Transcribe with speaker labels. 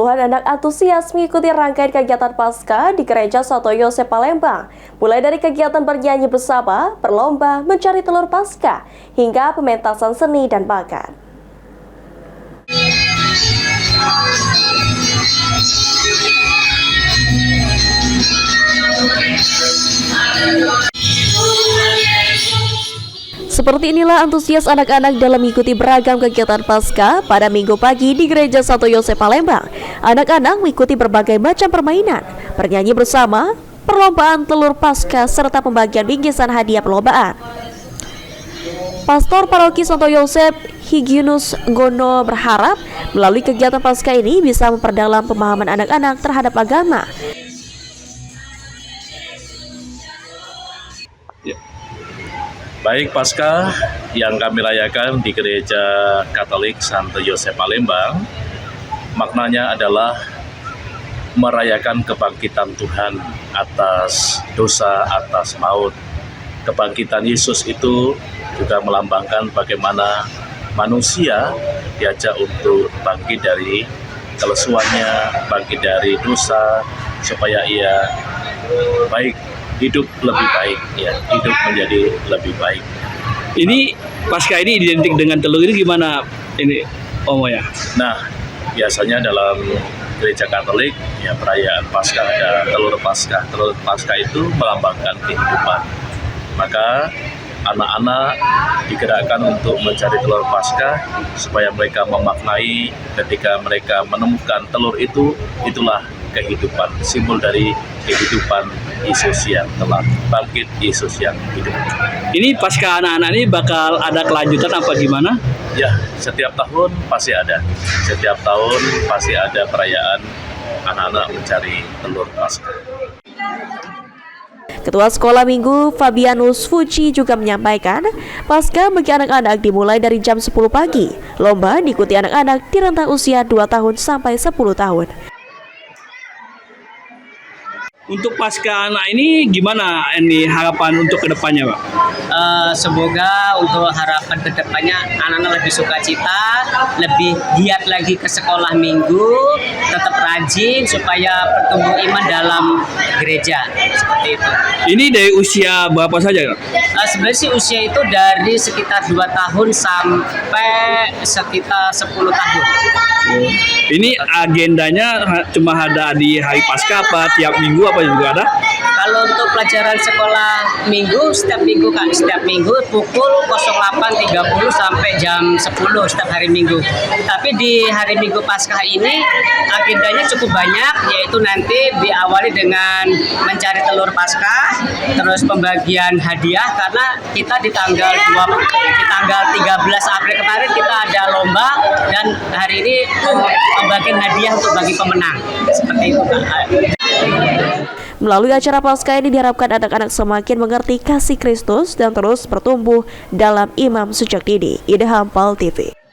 Speaker 1: Puluhan anak antusias mengikuti rangkaian kegiatan Paskah di Gereja Santo Yosep Palembang, mulai dari kegiatan bernyanyi bersama, berlomba mencari telur Paskah, hingga pementasan seni dan bakat. Seperti inilah antusias anak-anak dalam mengikuti beragam kegiatan Paskah pada Minggu pagi di Gereja Santo Yosep Palembang. Anak-anak mengikuti berbagai macam permainan, bernyanyi bersama, perlombaan telur Paskah, serta pembagian bingkisan hadiah perlombaan. Pastor Paroki Santo Yosep Hyginus Gono berharap melalui kegiatan Paskah ini bisa memperdalam pemahaman anak-anak terhadap agama.
Speaker 2: Baik, Paskah yang kami rayakan di Gereja Katolik Santo Yosep Palembang, maknanya adalah merayakan kebangkitan Tuhan atas dosa, atas maut. Kebangkitan Yesus itu juga melambangkan bagaimana manusia diajak untuk bangkit dari kelesuannya, bangkit dari dosa, supaya ia baik, hidup lebih baik, ya, hidup menjadi lebih baik.
Speaker 3: Ini Paskah ini identik dengan telur ini gimana ini Om ya?
Speaker 2: Nah, biasanya dalam gereja Katolik ya perayaan Paskah ada telur Paskah. Telur Paskah itu melambangkan kehidupan. Maka anak-anak digerakkan untuk mencari telur Paskah supaya mereka memaknai ketika mereka menemukan telur itu, itulah kehidupan, simbol dari kehidupan Yesus yang telah bangkit, Yesus yang hidup.
Speaker 3: Ini Paskah anak-anak ini bakal ada kelanjutan apa gimana?
Speaker 2: Ya, setiap tahun pasti ada. Setiap tahun pasti ada perayaan anak-anak mencari telur Paskah.
Speaker 1: Ketua Sekolah Minggu Fabianus Fuci juga menyampaikan, Paskah bagi anak-anak dimulai dari jam 10 pagi. Lomba diikuti anak-anak di rentang usia 2 tahun sampai 10 tahun.
Speaker 3: Untuk Paskah anak ini gimana ini harapan untuk kedepannya, Pak?
Speaker 4: Semoga untuk harapan kedepannya anak-anak lebih sukacita, lebih giat lagi ke sekolah minggu, tetap rajin supaya bertumbuh iman dalam gereja, seperti itu.
Speaker 3: Ini dari usia berapa saja, Pak?
Speaker 4: Sebenarnya sih usia itu dari sekitar 2 tahun sampai sekitar 10 tahun.
Speaker 3: Ini agendanya cuma ada di hari Paskah apa tiap minggu apa juga ada?
Speaker 4: Kalau untuk pelajaran sekolah minggu, setiap minggu pukul 08.30 sampai jam 10 setiap hari minggu. Tapi di hari Minggu Paskah ini agendanya cukup banyak, yaitu nanti diawali dengan mencari telur Paskah, terus pembagian hadiah karena kita di tanggal 13 April kemarin kita ada lomba dan hari ini pembagian hadiah untuk bagi pemenang. Seperti itu, Pak.
Speaker 1: Melalui acara Paskah ini diharapkan anak-anak semakin mengerti kasih Kristus dan terus bertumbuh dalam iman sejak dini. Ida Hampal TV.